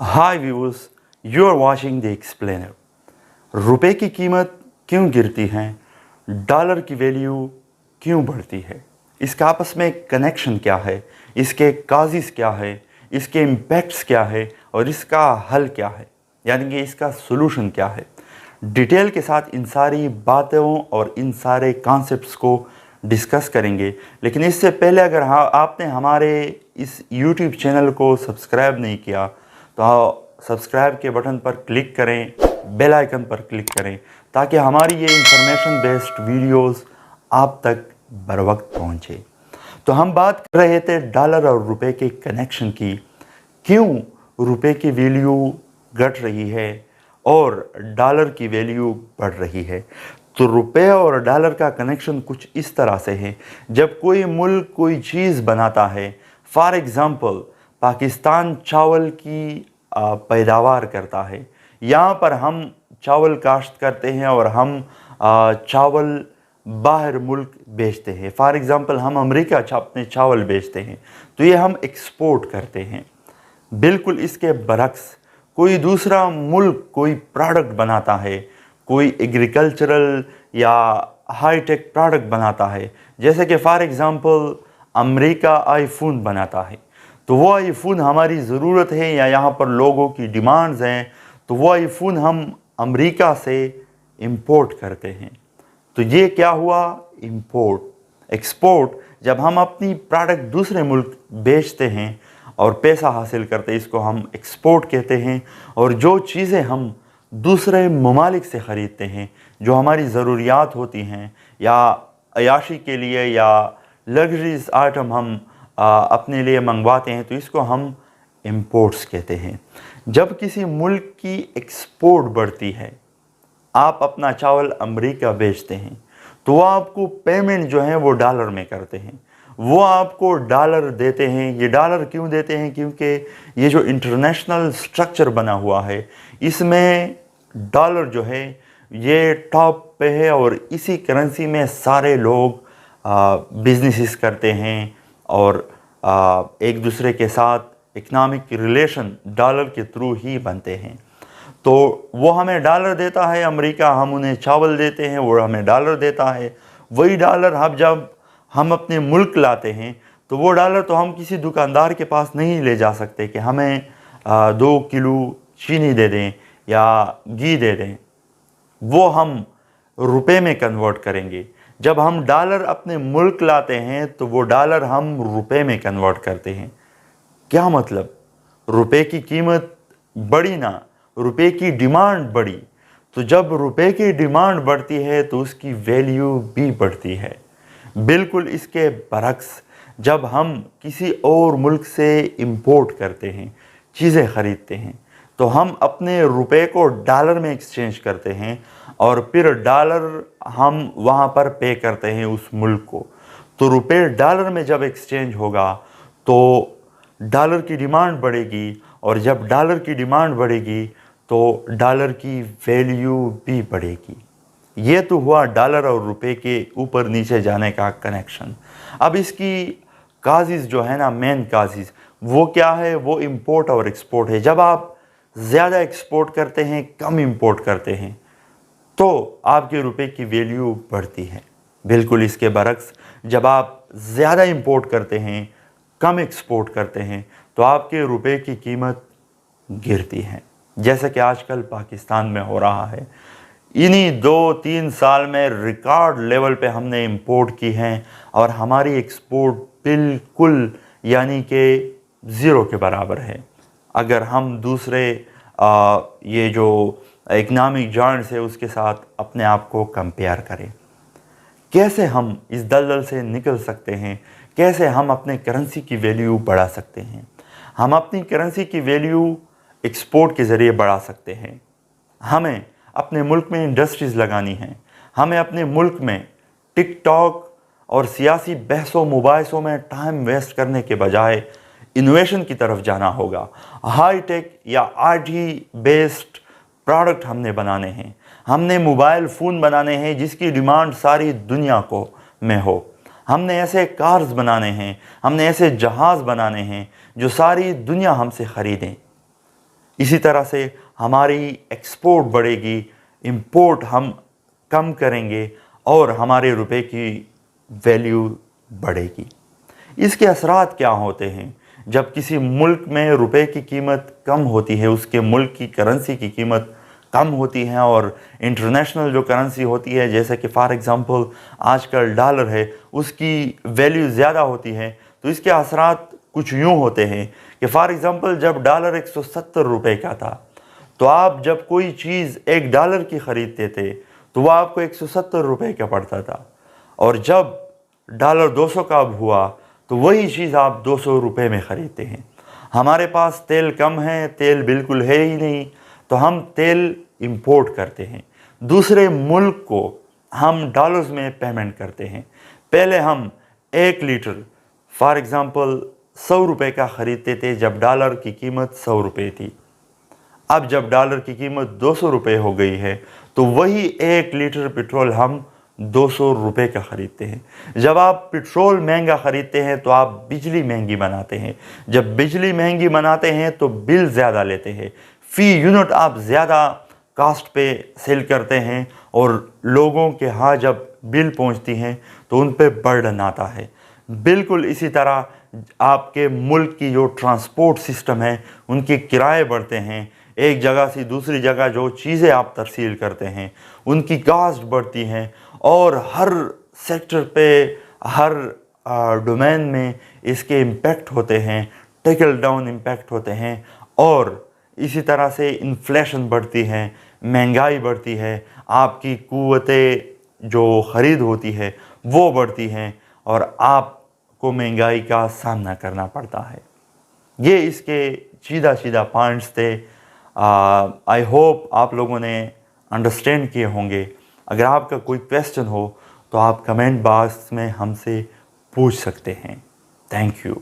Hi viewers, you are watching the explainer. रुपए की कीमत क्यों गिरती है, डॉलर की वैल्यू क्यों बढ़ती है, इसका आपस में कनेक्शन क्या है, इसके काजिज़ क्या है, इसके इम्पैक्ट्स क्या है और इसका हल क्या है, यानी कि इसका सोल्यूशन क्या है। डिटेल के साथ इन सारी बातों और इन सारे कॉन्सेप्ट्स को डिस्कस करेंगे। लेकिन इससे पहले अगर आपने हमारे इस यूट्यूब चैनल को सब्सक्राइब नहीं किया तो सब्सक्राइब के बटन पर क्लिक करें, बेल आइकन पर क्लिक करें ताकि हमारी ये इंफॉर्मेशन बेस्ड वीडियोस आप तक बर वक्त पहुँचे। तो हम बात कर रहे थे डॉलर और रुपए के कनेक्शन की, क्यों रुपए की वैल्यू घट रही है और डॉलर की वैल्यू बढ़ रही है। तो रुपए और डॉलर का कनेक्शन कुछ इस तरह से है। जब कोई मुल्क कोई चीज़ बनाता है, फॉर एग्ज़ाम्पल पाकिस्तान चावल की पैदावार करता है, यहाँ पर हम चावल काश्त करते हैं और हम चावल बाहर मुल्क बेचते हैं। फॉर एग्ज़ाम्पल हम अमेरिका अपने चावल बेचते हैं, तो ये हम एक्सपोर्ट करते हैं। बिल्कुल इसके बरक्स कोई दूसरा मुल्क कोई प्रोडक्ट बनाता है, कोई एग्रीकल्चरल या हाई टेक प्रोडक्ट बनाता है, जैसे कि फॉर एग्ज़ाम्पल अमेरिका आईफोन बनाता है, तो वो आईफोन हमारी ज़रूरत है या यहाँ पर लोगों की डिमांड्स हैं, तो वो आईफोन हम अमेरिका से इंपोर्ट करते हैं। तो ये क्या हुआ, इंपोर्ट। एक्सपोर्ट जब हम अपनी प्रोडक्ट दूसरे मुल्क बेचते हैं और पैसा हासिल करते हैं, इसको हम एक्सपोर्ट कहते हैं। और जो चीज़ें हम दूसरे ममालिक से ख़रीदते हैं, जो हमारी ज़रूरियात होती हैं या अयाशी के लिए या लग्जरीज आइटम हम अपने लिए मंगवाते हैं, तो इसको हम इंपोर्ट्स कहते हैं। जब किसी मुल्क की एक्सपोर्ट बढ़ती है, आप अपना चावल अमेरिका बेचते हैं, तो वो आपको पेमेंट जो है वो डॉलर में करते हैं, वो आपको डॉलर देते हैं। ये डॉलर क्यों देते हैं, क्योंकि ये जो इंटरनेशनल स्ट्रक्चर बना हुआ है, इसमें डॉलर जो है ये टॉप पे है और इसी करेंसी में सारे लोग बिजनेसेस करते हैं और एक दूसरे के साथ इकनॉमिक रिलेशन डॉलर के थ्रू ही बनते हैं। तो वो हमें डॉलर देता है अमेरिका, हम उन्हें चावल देते हैं, वो हमें डॉलर देता है। वही डॉलर हम जब हम अपने मुल्क लाते हैं, तो वो डॉलर तो हम किसी दुकानदार के पास नहीं ले जा सकते कि हमें 2 किलो चीनी दे दें या घी दे दें। वो हम रुपए में कन्वर्ट करेंगे। जब हम डॉलर अपने मुल्क लाते हैं, तो वो डॉलर हम रुपए में कन्वर्ट करते हैं। क्या मतलब, रुपए की कीमत बढ़ी ना, रुपए की डिमांड बढ़ी। तो जब रुपए की डिमांड बढ़ती है तो उसकी वैल्यू भी बढ़ती है। बिल्कुल इसके बरक्स जब हम किसी और मुल्क से इंपोर्ट करते हैं, चीज़ें ख़रीदते हैं, तो हम अपने रुपए को डॉलर में एक्सचेंज करते हैं और फिर डॉलर हम वहाँ पर पे करते हैं उस मुल्क को। तो रुपए डॉलर में जब एक्सचेंज होगा तो डॉलर की डिमांड बढ़ेगी, और जब डॉलर की डिमांड बढ़ेगी तो डॉलर की वैल्यू भी बढ़ेगी। ये तो हुआ डॉलर और रुपए के ऊपर नीचे जाने का कनेक्शन। अब इसकी काजिज़ जो है ना, मेन काजिज़ वो क्या है, वो इंपोर्ट और एक्सपोर्ट है। जब आप ज़्यादा एक्सपोर्ट करते हैं, कम इंपोर्ट करते हैं, तो आपके रुपए की वैल्यू बढ़ती है। बिल्कुल इसके बरक्स जब आप ज़्यादा इंपोर्ट करते हैं, कम एक्सपोर्ट करते हैं, तो आपके रुपए की कीमत गिरती है, जैसे कि आजकल पाकिस्तान में हो रहा है। इन्हीं 2-3 साल में रिकॉर्ड लेवल पे हमने इंपोर्ट की हैं और हमारी एक्सपोर्ट बिल्कुल यानी कि ज़ीरो के बराबर है। अगर हम दूसरे ये जो इकनॉमिक जॉइंट्स है उसके साथ अपने आप को कंपेयर करें, कैसे हम इस दलदल से निकल सकते हैं, कैसे हम अपने करेंसी की वैल्यू बढ़ा सकते हैं। हम अपनी करेंसी की वैल्यू एक्सपोर्ट के ज़रिए बढ़ा सकते हैं। हमें अपने मुल्क में इंडस्ट्रीज़ लगानी हैं, हमें अपने मुल्क में टिकटॉक और सियासी बहसों मुबाहिसों में टाइम वेस्ट करने के बजाय इनोवेशन की तरफ जाना होगा। हाई टेक या आईटी बेस्ड प्रोडक्ट हमने बनाने हैं, हमने मोबाइल फ़ोन बनाने हैं जिसकी डिमांड सारी दुनिया को में हो। हमने ऐसे कार्स बनाने हैं, हमने ऐसे जहाज़ बनाने हैं जो सारी दुनिया हमसे ख़रीदें। इसी तरह से हमारी एक्सपोर्ट बढ़ेगी, इंपोर्ट हम कम करेंगे और हमारे रुपए की वैल्यू बढ़ेगी। इसके असरात क्या होते हैं? जब किसी मुल्क में रुपए की कीमत कम होती है, उसके मुल्क की करेंसी की कीमत कम होती है और इंटरनेशनल जो करेंसी होती है, जैसे कि फॉर एग्ज़ाम्पल आजकल डॉलर है, उसकी वैल्यू ज़्यादा होती है, तो इसके असरात कुछ यूँ होते हैं कि फॉर एग्ज़ाम्पल जब डॉलर 170 रुपए का था, तो आप जब कोई चीज़ $1 की ख़रीदते थे तो वह आपको 170 रुपए का पड़ता था, और जब डॉलर 200 का हुआ तो वही चीज़ आप 200 रुपए में ख़रीदते हैं। हमारे पास तेल कम है, तेल बिल्कुल है ही नहीं, तो हम तेल इंपोर्ट करते हैं, दूसरे मुल्क को हम डॉलर्स में पेमेंट करते हैं। पहले हम 1 लीटर फॉर एग्ज़ाम्पल 100 रुपए का ख़रीदते थे जब डॉलर की कीमत 100 रुपए थी। अब जब डॉलर की कीमत 200 रुपए हो गई है तो वही 1 लीटर पेट्रोल हम 200 रुपए का ख़रीदते हैं। जब आप पेट्रोल महंगा ख़रीदते हैं तो आप बिजली महंगी बनाते हैं, जब बिजली महंगी बनाते हैं तो बिल ज़्यादा लेते हैं, फ़ी यूनिट आप ज़्यादा कास्ट पे सेल करते हैं, और लोगों के यहाँ जब बिल पहुँचती हैं तो उन पे बर्डन आता है। बिल्कुल इसी तरह आपके मुल्क की जो ट्रांसपोर्ट सिस्टम है, उनके किराए बढ़ते हैं, एक जगह से दूसरी जगह जो चीज़ें आप तरसील करते हैं उनकी कास्ट बढ़ती हैं, और हर सेक्टर पे, हर डोमेन में इसके इम्पेक्ट होते हैं, टिकल डाउन इम्पेक्ट होते हैं, और इसी तरह से इन्फ्लेशन बढ़ती है, महंगाई बढ़ती है, आपकी क़ुव्वतें जो ख़रीद होती है वो बढ़ती हैं, और आपको महंगाई का सामना करना पड़ता है। ये इसके सीधा सीधा पॉइंट्स थे। आई होप आप लोगों ने अंडरस्टैंड किए होंगे। अगर आपका कोई क्वेश्चन हो तो आप कमेंट बॉक्स में हमसे पूछ सकते हैं। Thank you.